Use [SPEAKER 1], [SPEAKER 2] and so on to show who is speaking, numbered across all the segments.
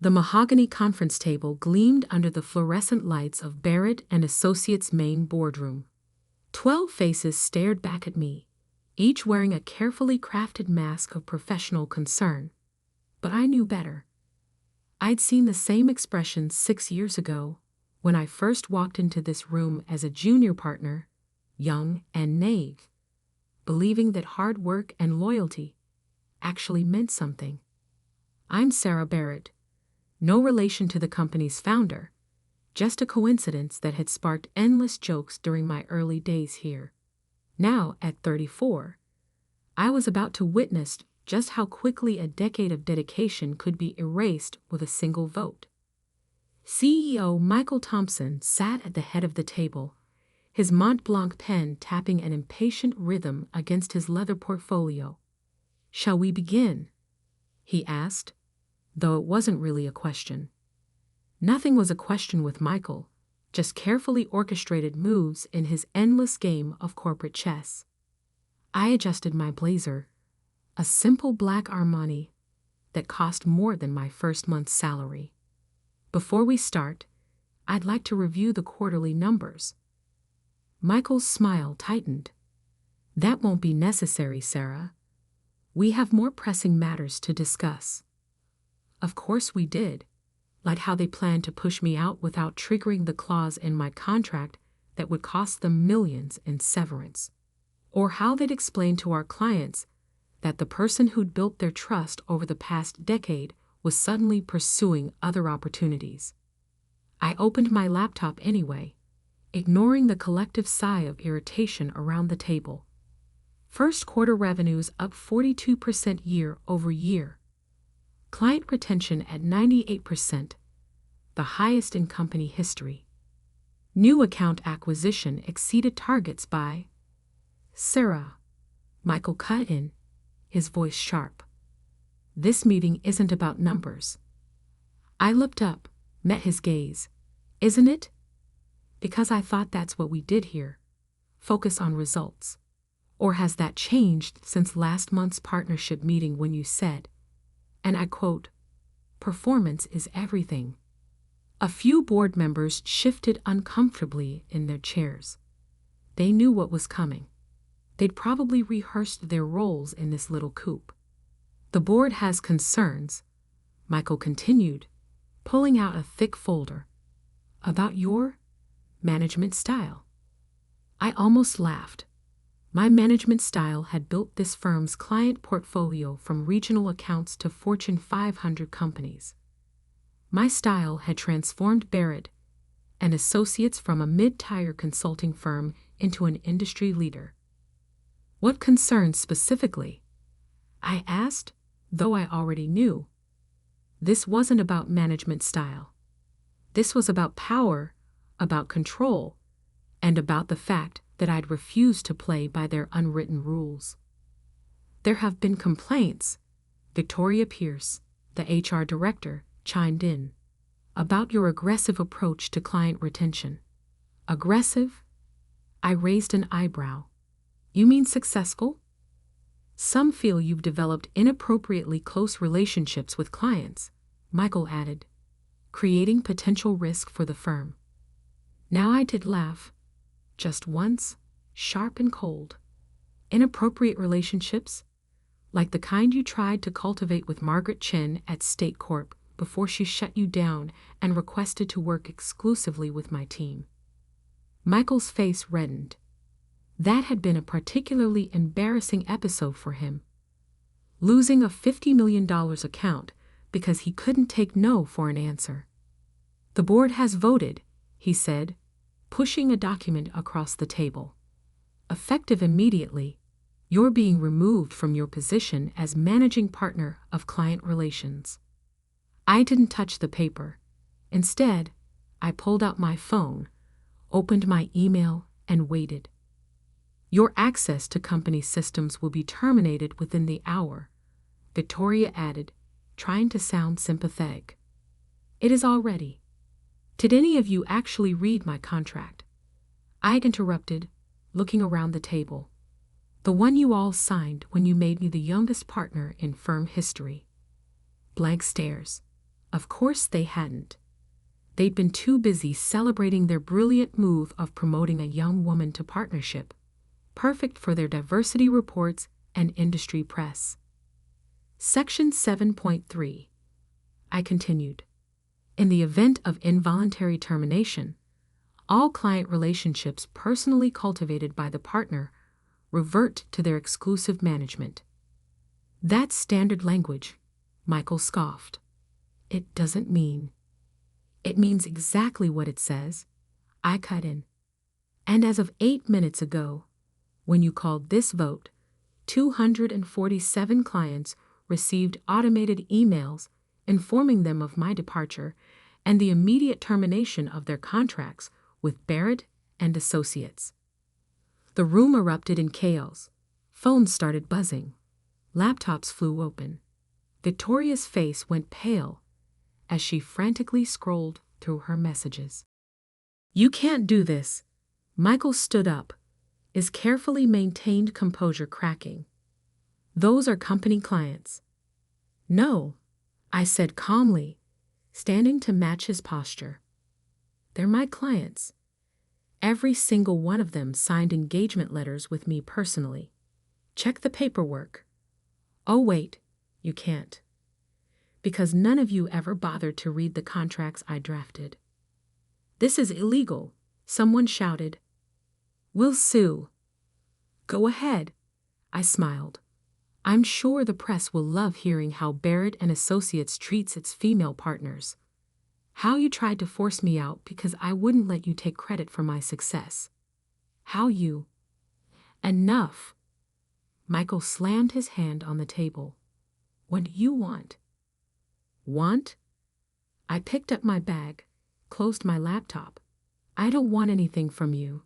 [SPEAKER 1] The mahogany conference table gleamed under the fluorescent lights of Barrett Associates' main boardroom. 12 faces stared back at me, each wearing a carefully crafted mask of professional concern. But I knew better. I'd seen the same expressions 6 years ago, when I first walked into this room as a junior partner, young and naive, believing that hard work and loyalty actually meant something. I'm Sarah Barrett, no relation to the company's founder, just a coincidence that had sparked endless jokes during my early days here. Now, at 34, I was about to witness just how quickly a decade of dedication could be erased with a single vote. CEO Michael Thompson sat at the head of the table, his Mont Blanc pen tapping an impatient rhythm against his leather portfolio. "Shall we begin?" he asked, though it wasn't really a question. Nothing was a question with Michael, just carefully orchestrated moves in his endless game of corporate chess. I adjusted my blazer, a simple black Armani that cost more than my first month's salary. "Before we start, I'd like to review the quarterly numbers." Michael's smile tightened. "That won't be necessary, Sarah. We have more pressing matters to discuss." Of course we did, like how they planned to push me out without triggering the clause in my contract that would cost them millions in severance, or how they'd explain to our clients that the person who'd built their trust over the past decade was suddenly pursuing other opportunities. I opened my laptop anyway, ignoring the collective sigh of irritation around the table. First quarter revenues up 42% year over year. Client retention at 98%, the highest in company history. New account acquisition exceeded targets by... "Sarah," Michael cut in, his voice sharp. "This meeting isn't about numbers." I looked up, met his gaze. "Isn't it?" "Because I thought that's what we did here. Focus on results. Or has that changed since last month's partnership meeting when you said, and I quote, 'Performance is everything'?" A few board members shifted uncomfortably in their chairs. They knew what was coming. They'd probably rehearsed their roles in this little coup. "The board has concerns," Michael continued, pulling out a thick folder, "about your management style." I almost laughed. My management style had built this firm's client portfolio from regional accounts to Fortune 500 companies. My style had transformed Barrett Associates from a mid-tier consulting firm into an industry leader. "What concerns specifically?" I asked, though I already knew. This wasn't about management style. This was about power, about control, and about the fact that I'd refused to play by their unwritten rules. "There have been complaints," Victoria Pierce, the HR director, chimed in, "about your aggressive approach to client retention." "Aggressive?" I raised an eyebrow. "You mean successful?" "Some feel you've developed inappropriately close relationships with clients," Michael added, "creating potential risk for the firm." Now I did laugh. Just once, sharp and cold. Inappropriate relationships? Like the kind you tried to cultivate with Margaret Chen at State Corp before she shut you down and requested to work exclusively with my team. Michael's face reddened. That had been a particularly embarrassing episode for him. Losing a $50 million account because he couldn't take no for an answer. "The board has voted," he said, pushing a document across the table. "Effective immediately, you're being removed from your position as managing partner of client relations." I didn't touch the paper. Instead, I pulled out my phone, opened my email, and waited. "Your access to company systems will be terminated within the hour," Victoria added, trying to sound sympathetic. "It is already." "Did any of you actually read my contract?" I interrupted, looking around the table. "The one you all signed when you made me the youngest partner in firm history." Blank stares. Of course they hadn't. They'd been too busy celebrating their brilliant move of promoting a young woman to partnership, perfect for their diversity reports and industry press. Section 7.3. I continued. In the event of involuntary termination, all client relationships personally cultivated by the partner revert to their exclusive management. That's standard language, Michael scoffed. It doesn't mean. It means exactly what it says. I cut in. And as of 8 minutes ago, when you called this vote, 247 clients received automated emails informing them of my departure and the immediate termination of their contracts with Barrett and Associates. The room erupted in chaos. Phones started buzzing. Laptops flew open. Victoria's face went pale as she frantically scrolled through her messages. You can't do this. Michael stood up, his carefully maintained composure cracking. Those are company clients. No, I said calmly, standing to match his posture. They're my clients. Every single one of them signed engagement letters with me personally. Check the paperwork. Oh wait, you can't. Because none of you ever bothered to read the contracts I drafted. This is illegal, someone shouted. We'll sue. Go ahead, I smiled. I'm sure the press will love hearing how Barrett and Associates treats its female partners. How you tried to force me out because I wouldn't let you take credit for my success. How you... Enough. Michael slammed his hand on the table. What do you want? Want? I picked up my bag, closed my laptop. I don't want anything from you.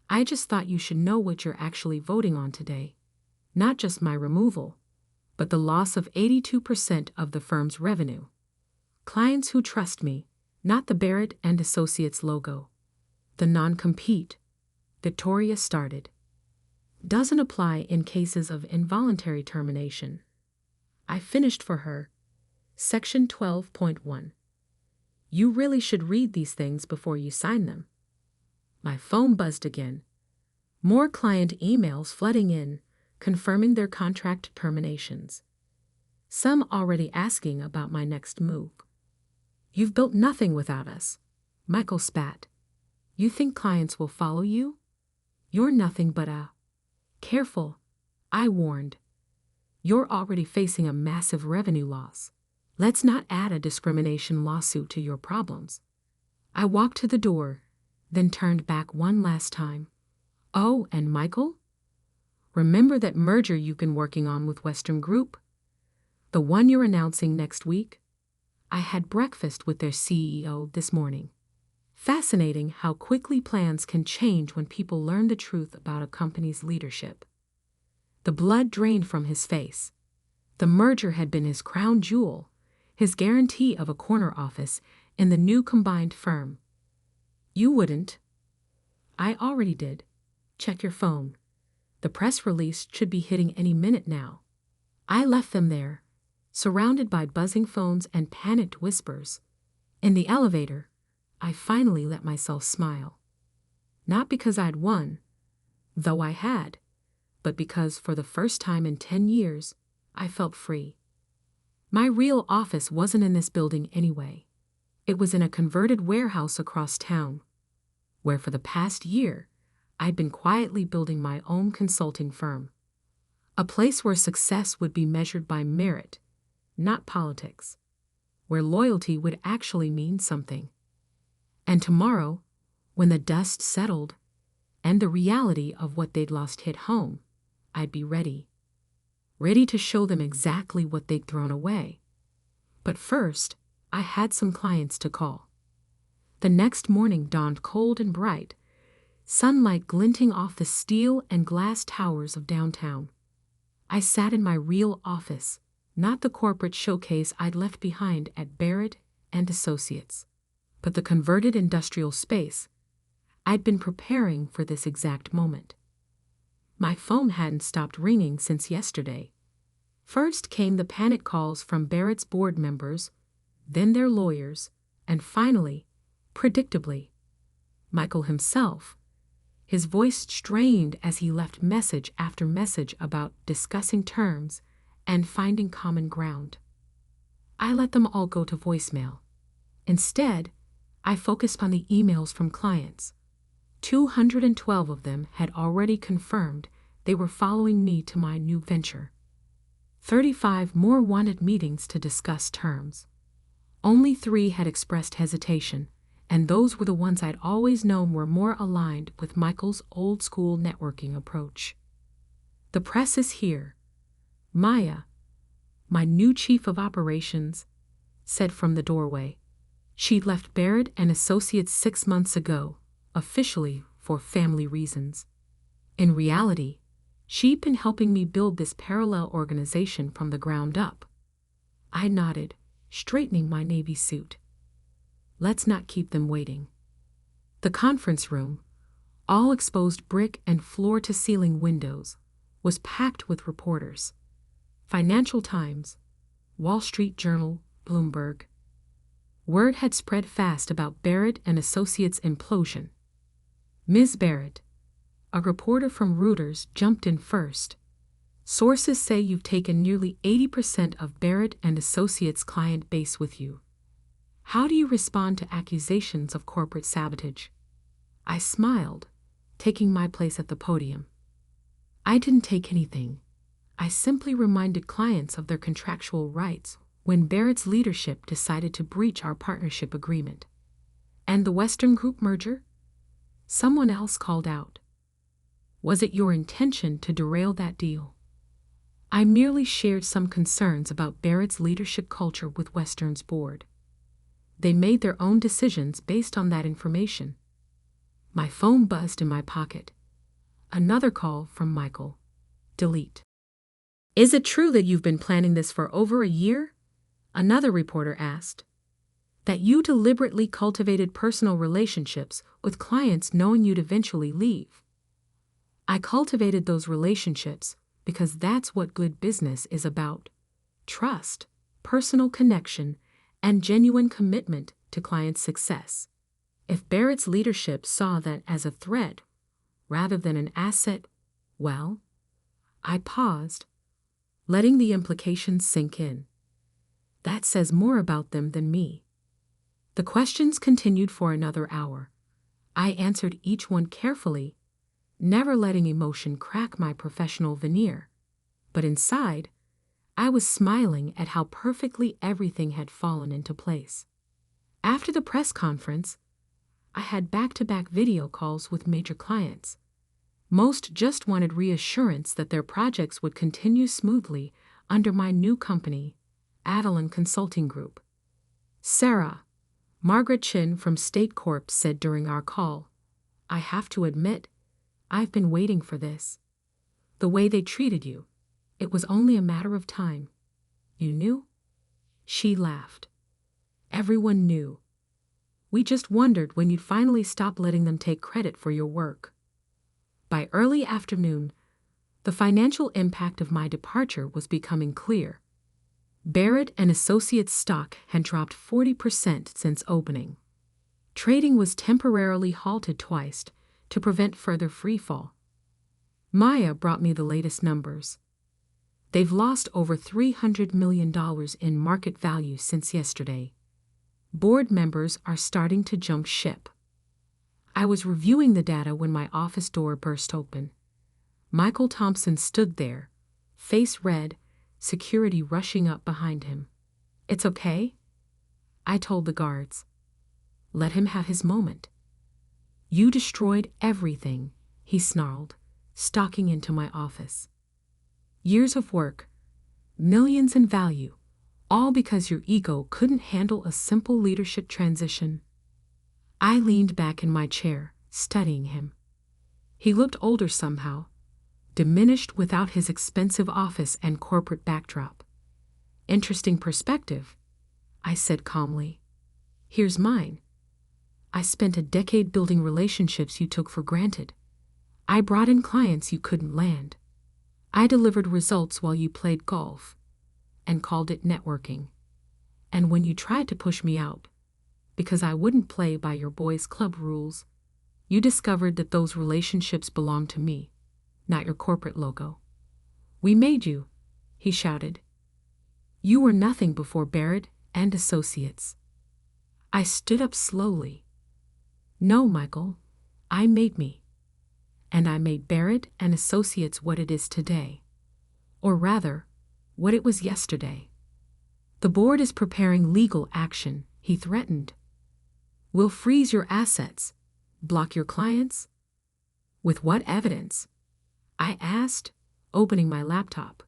[SPEAKER 1] I just thought you should know what you're actually voting on today. Not just my removal, but the loss of 82% of the firm's revenue. Clients who trust me, not the Barrett and Associates logo. The non-compete, Victoria started, doesn't apply in cases of involuntary termination. I finished for her. Section 12.1. You really should read these things before you sign them. My phone buzzed again. More client emails flooding in, confirming their contract terminations. Some already asking about my next move. You've built nothing without us. Michael spat. You think clients will follow you? You're nothing but a... Careful, I warned. You're already facing a massive revenue loss. Let's not add a discrimination lawsuit to your problems. I walked to the door, then turned back one last time. Oh, and Michael? Remember that merger you've been working on with Western Group? The one you're announcing next week? I had breakfast with their CEO this morning. Fascinating how quickly plans can change when people learn the truth about a company's leadership. The blood drained from his face. The merger had been his crown jewel, his guarantee of a corner office in the new combined firm. You wouldn't. I already did. Check your phone. The press release should be hitting any minute now. I left them there, surrounded by buzzing phones and panicked whispers. In the elevator, I finally let myself smile. Not because I'd won, though I had, but because for the first time in 10 years, I felt free. My real office wasn't in this building anyway. It was in a converted warehouse across town, where for the past year, I'd been quietly building my own consulting firm. A place where success would be measured by merit, not politics. Where loyalty would actually mean something. And tomorrow, when the dust settled, and the reality of what they'd lost hit home, I'd be ready. Ready to show them exactly what they'd thrown away. But first, I had some clients to call. The next morning dawned cold and bright, sunlight glinting off the steel and glass towers of downtown. I sat in my real office, not the corporate showcase I'd left behind at Barrett and Associates, but the converted industrial space. I'd been preparing for this exact moment. My phone hadn't stopped ringing since yesterday. First came the panic calls from Barrett's board members, then their lawyers, and finally, predictably, Michael himself, his voice strained as he left message after message about discussing terms and finding common ground. I let them all go to voicemail. Instead, I focused on the emails from clients. 212 of them had already confirmed they were following me to my new venture. 35 more wanted meetings to discuss terms. Only 3 had expressed hesitation, and those were the ones I'd always known were more aligned with Michael's old-school networking approach. The press is here. Maya, my new chief of operations, said from the doorway. She'd left Barrett Associates 6 months ago, officially for family reasons. In reality, she'd been helping me build this parallel organization from the ground up. I nodded, straightening my navy suit. Let's not keep them waiting. The conference room, all exposed brick and floor-to-ceiling windows, was packed with reporters. Financial Times, Wall Street Journal, Bloomberg. Word had spread fast about Barrett Associates' implosion. Ms. Barrett, a reporter from Reuters, jumped in first. Sources say you've taken nearly 80% of Barrett Associates' client base with you. How do you respond to accusations of corporate sabotage? I smiled, taking my place at the podium. I didn't take anything. I simply reminded clients of their contractual rights when Barrett's leadership decided to breach our partnership agreement. And the Western Group merger? Someone else called out. Was it your intention to derail that deal? I merely shared some concerns about Barrett's leadership culture with Western's board. They made their own decisions based on that information. My phone buzzed in my pocket. Another call from Michael. Delete. Is it true that you've been planning this for over a year? Another reporter asked. That you deliberately cultivated personal relationships with clients knowing you'd eventually leave. I cultivated those relationships because that's what good business is about. Trust, personal connection, and genuine commitment to client success. If Barrett's leadership saw that as a threat rather than an asset, well, I paused, letting the implications sink in. That says more about them than me. The questions continued for another hour. I answered each one carefully, never letting emotion crack my professional veneer. But inside, I was smiling at how perfectly everything had fallen into place. After the press conference, I had back-to-back video calls with major clients. Most just wanted reassurance that their projects would continue smoothly under my new company, Adelan Consulting Group. Sarah, Margaret Chin from State Corp said during our call, I have to admit, I've been waiting for this. The way they treated you, it was only a matter of time. You knew? She laughed. Everyone knew. We just wondered when you'd finally stop letting them take credit for your work. By early afternoon, the financial impact of my departure was becoming clear. Barrett Associates stock had dropped 40% since opening. Trading was temporarily halted twice to prevent further freefall. Maya brought me the latest numbers. They've lost over $300 million in market value since yesterday. Board members are starting to jump ship. I was reviewing the data when my office door burst open. Michael Thompson stood there, face red, security rushing up behind him. It's okay? I told the guards. Let him have his moment. You destroyed everything, he snarled, stalking into my office. Years of work, millions in value, all because your ego couldn't handle a simple leadership transition. I leaned back in my chair, studying him. He looked older somehow, diminished without his expensive office and corporate backdrop. Interesting perspective, I said calmly. Here's mine. I spent a decade building relationships you took for granted. I brought in clients you couldn't land. I delivered results while you played golf and called it networking. And when you tried to push me out, because I wouldn't play by your boys' club rules, you discovered that those relationships belonged to me, not your corporate logo. We made you, he shouted. You were nothing before Barrett and Associates. I stood up slowly. No, Michael, I made me. And I made Barrett and Associates what it is today. Or rather, what it was yesterday. The board is preparing legal action, he threatened. We'll freeze your assets, block your clients. With what evidence? I asked, opening my laptop.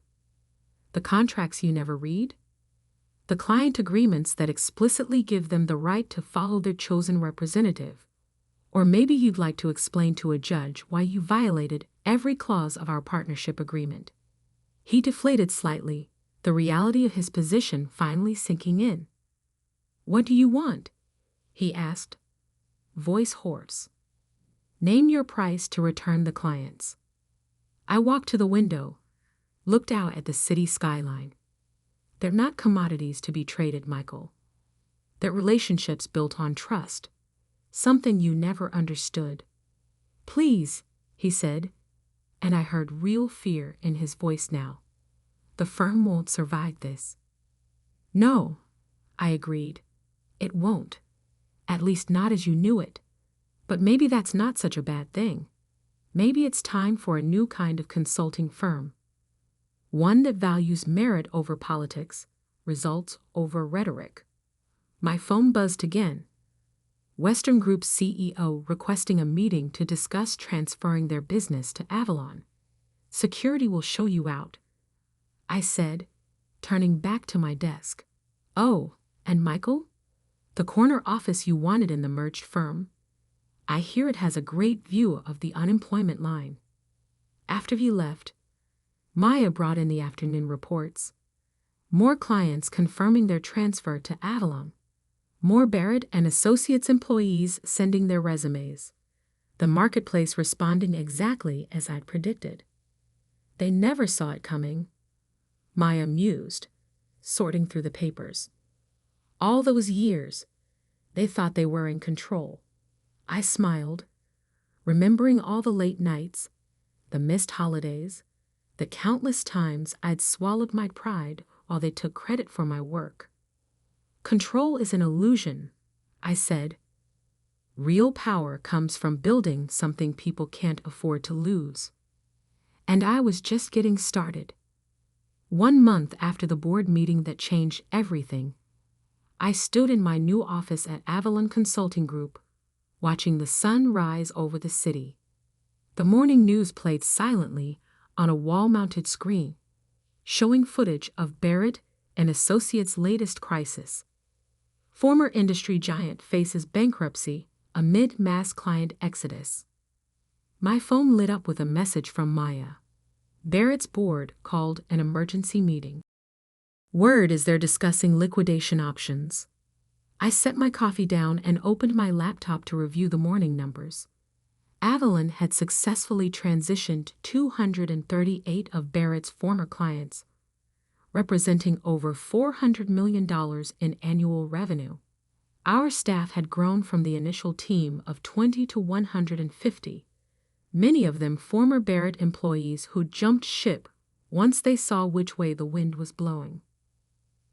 [SPEAKER 1] The contracts you never read? The client agreements that explicitly give them the right to follow their chosen representative. Or maybe you'd like to explain to a judge why you violated every clause of our partnership agreement. He deflated slightly, the reality of his position finally sinking in. What do you want? He asked, voice hoarse. Name your price to return the clients. I walked to the window, looked out at the city skyline. They're not commodities to be traded, Michael. They're relationships built on trust, something you never understood. Please, he said, and I heard real fear in his voice now. The firm won't survive this. No, I agreed. It won't. At least not as you knew it. But maybe that's not such a bad thing. Maybe it's time for a new kind of consulting firm. One that values merit over politics, results over rhetoric. My phone buzzed again. Western Group's CEO requesting a meeting to discuss transferring their business to Avalon. Security will show you out, I said, turning back to my desk. Oh, and Michael? The corner office you wanted in the merged firm? I hear it has a great view of the unemployment line. After you left, Maya brought in the afternoon reports. More clients confirming their transfer to Avalon. More Barrett and Associates employees sending their resumes. The marketplace responding exactly as I'd predicted. They never saw it coming. Maya mused, sorting through the papers. All those years, they thought they were in control. I smiled, remembering all the late nights, the missed holidays, the countless times I'd swallowed my pride while they took credit for my work. Control is an illusion, I said. Real power comes from building something people can't afford to lose. And I was just getting started. 1 month after the board meeting that changed everything, I stood in my new office at Avalon Consulting Group, watching the sun rise over the city. The morning news played silently on a wall-mounted screen, showing footage of Barrett and Associates' latest crisis. Former industry giant faces bankruptcy amid mass client exodus. My phone lit up with a message from Maya. Barrett's board called an emergency meeting. Word is they're discussing liquidation options. I set my coffee down and opened my laptop to review the morning numbers. Avalon had successfully transitioned 238 of Barrett's former clients, representing over $400 million in annual revenue. Our staff had grown from the initial team of 20 to 150, many of them former Barrett employees who jumped ship once they saw which way the wind was blowing.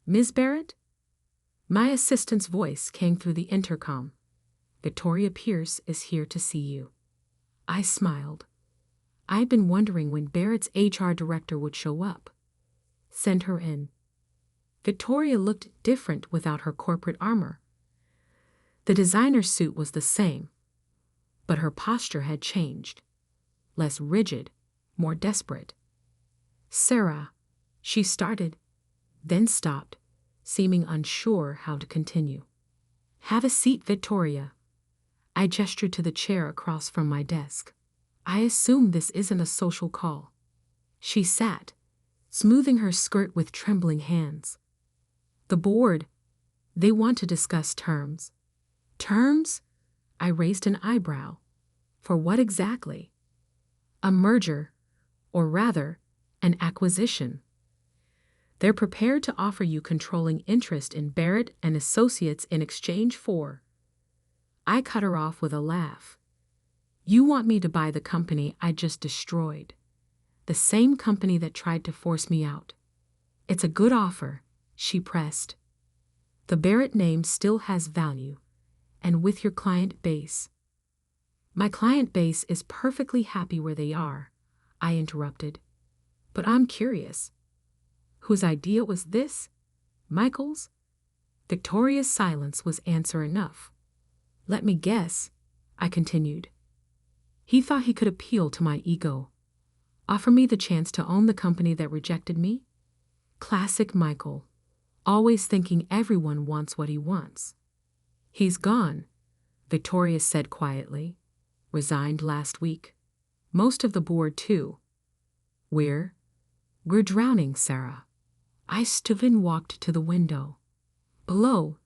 [SPEAKER 1] Ms. Barrett? My assistant's voice came through the intercom. Victoria Pierce is here to see you. I smiled. I'd been wondering when Barrett's HR director would show up. Send her in. Victoria looked different without her corporate armor. The designer suit was the same, but her posture had changed. Less rigid, more desperate. Sarah, she started, then stopped, seeming unsure how to continue. Have a seat, Victoria. I gestured to the chair across from my desk. I assume this isn't a social call. She sat, smoothing her skirt with trembling hands. The board, they want to discuss terms. Terms? I raised an eyebrow. For what exactly? A merger, or rather, an acquisition. They're prepared to offer you controlling interest in Barrett and Associates in exchange for. I cut her off with a laugh. You want me to buy the company I just destroyed. The same company that tried to force me out. It's a good offer, she pressed. The Barrett name still has value, and with your client base. My client base is perfectly happy where they are, I interrupted. But I'm curious. Whose idea was this? Michael's? Victoria's silence was answer enough. Let me guess, I continued. He thought he could appeal to my ego. Offer me the chance to own the company that rejected me? Classic Michael, always thinking everyone wants what he wants. He's gone, Victoria said quietly. Resigned last week. Most of the board, too. We're drowning, Sarah. I stood and walked to the window. Below,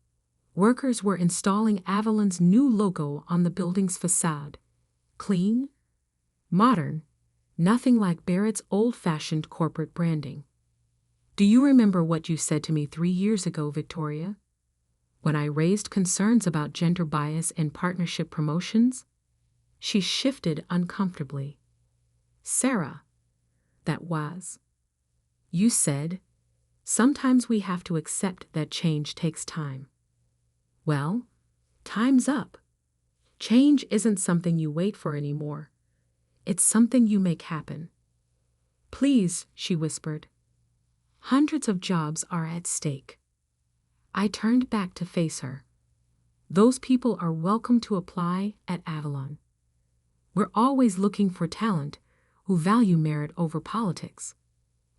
[SPEAKER 1] workers were installing Avalon's new logo on the building's facade. Clean, modern, nothing like Barrett's old-fashioned corporate branding. Do you remember what you said to me 3 years ago, Victoria? When I raised concerns about gender bias in partnership promotions? She shifted uncomfortably. Sarah, that was. You said, sometimes we have to accept that change takes time. Well, time's up. Change isn't something you wait for anymore. It's something you make happen. Please, she whispered. Hundreds of jobs are at stake. I turned back to face her. Those people are welcome to apply at Avalon. We're always looking for talent who value merit over politics.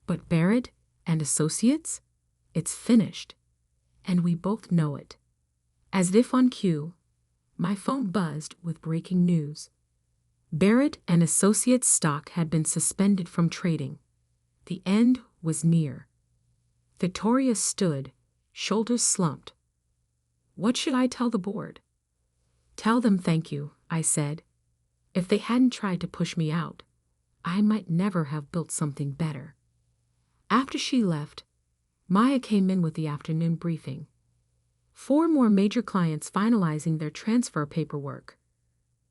[SPEAKER 1] But Barrett and Associates? It's finished. And we both know it. As if on cue, my phone buzzed with breaking news. Barrett and Associates stock had been suspended from trading. The end was near. Victoria stood, shoulders slumped. What should I tell the board? Tell them thank you, I said. If they hadn't tried to push me out, I might never have built something better. After she left, Maya came in with the afternoon briefing. 4 more major clients finalizing their transfer paperwork.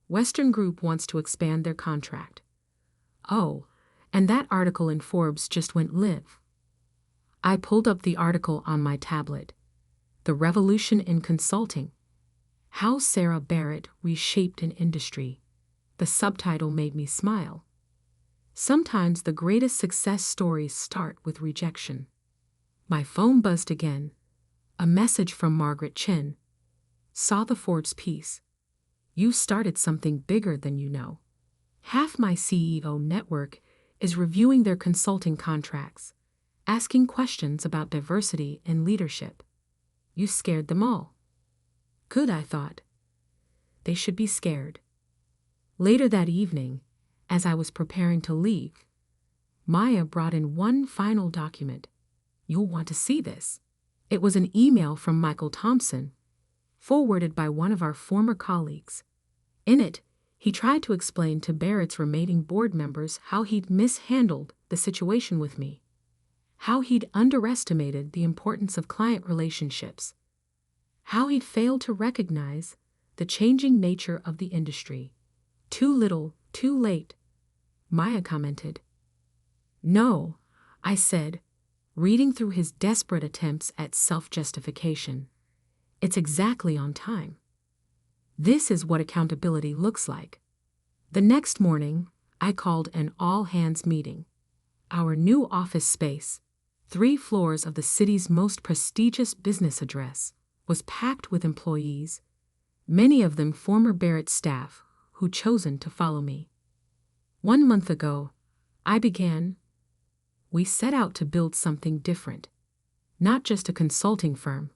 [SPEAKER 1] Western Group wants to expand their contract. Oh, and that article in Forbes just went live. I pulled up the article on my tablet. The Revolution in Consulting. How Sarah Barrett Reshaped an Industry. The subtitle made me smile. Sometimes the greatest success stories start with rejection. My phone buzzed again. A message from Margaret Chin. Saw the Forbes piece. You started something bigger than you know. Half my CEO network is reviewing their consulting contracts, asking questions about diversity and leadership. You scared them all. Good, I thought. They should be scared. Later that evening, as I was preparing to leave, Maya brought in one final document. You'll want to see this. It was an email from Michael Thompson, forwarded by one of our former colleagues. In it, he tried to explain to Barrett's remaining board members how he'd mishandled the situation with me, how he'd underestimated the importance of client relationships, how he'd failed to recognize the changing nature of the industry. Too little, too late, Maya commented. No, I said, reading through his desperate attempts at self-justification. It's exactly on time. This is what accountability looks like. The next morning, I called an all-hands meeting. Our new office space, 3 floors of the city's most prestigious business address, was packed with employees, many of them former Barrett staff who'd chosen to follow me. 1 month ago, we set out to build something different. Not just a consulting firm,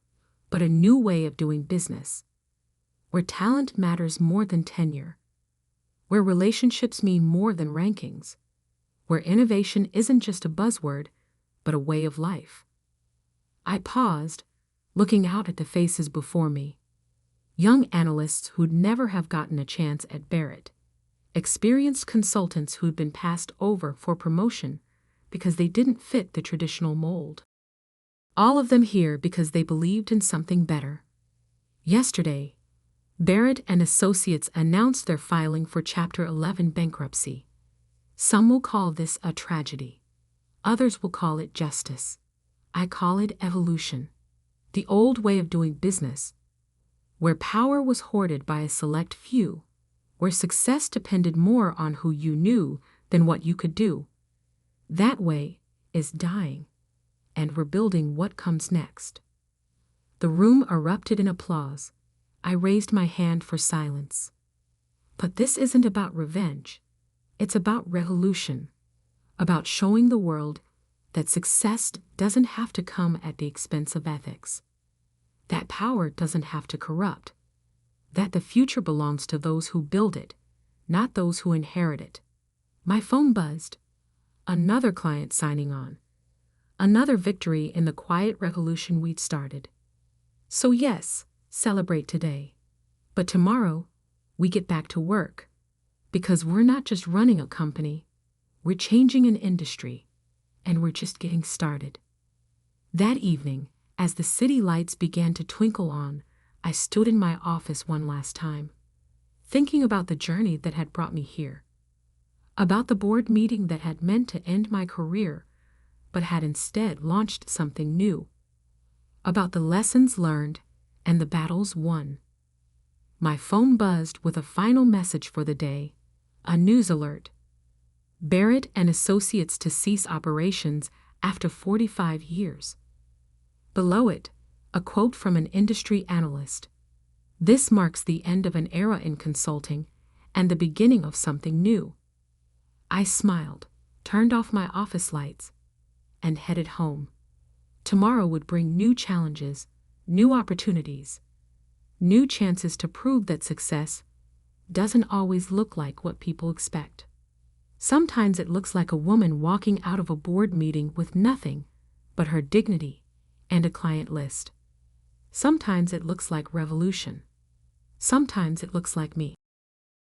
[SPEAKER 1] but a new way of doing business. Where talent matters more than tenure. Where relationships mean more than rankings. Where innovation isn't just a buzzword, but a way of life. I paused, looking out at the faces before me. Young analysts who'd never have gotten a chance at Barrett. Experienced consultants who'd been passed over for promotion because they didn't fit the traditional mold. All of them here because they believed in something better. Yesterday, Barrett Associates announced their filing for Chapter 11 bankruptcy. Some will call this a tragedy. Others will call it justice. I call it evolution. The old way of doing business, where power was hoarded by a select few, where success depended more on who you knew than what you could do. That way is dying, and we're building what comes next. The room erupted in applause. I raised my hand for silence. But this isn't about revenge. It's about revolution, about showing the world that success doesn't have to come at the expense of ethics, that power doesn't have to corrupt, that the future belongs to those who build it, not those who inherit it. My phone buzzed. Another client signing on. Another victory in the quiet revolution we'd started. So yes, celebrate today. But tomorrow, we get back to work. Because we're not just running a company, we're changing an industry, and we're just getting started. That evening, as the city lights began to twinkle on, I stood in my office one last time, thinking about the journey that had brought me here, about the board meeting that had meant to end my career, but had instead launched something new, about the lessons learned and the battles won. My phone buzzed with a final message for the day, a news alert. Barrett Associates to cease operations after 45 years. Below it, a quote from an industry analyst. This marks the end of an era in consulting and the beginning of something new. I smiled, turned off my office lights, and headed home. Tomorrow would bring new challenges, new opportunities, new chances to prove that success doesn't always look like what people expect. Sometimes it looks like a woman walking out of a board meeting with nothing but her dignity and a client list. Sometimes it looks like revolution. Sometimes it looks like me.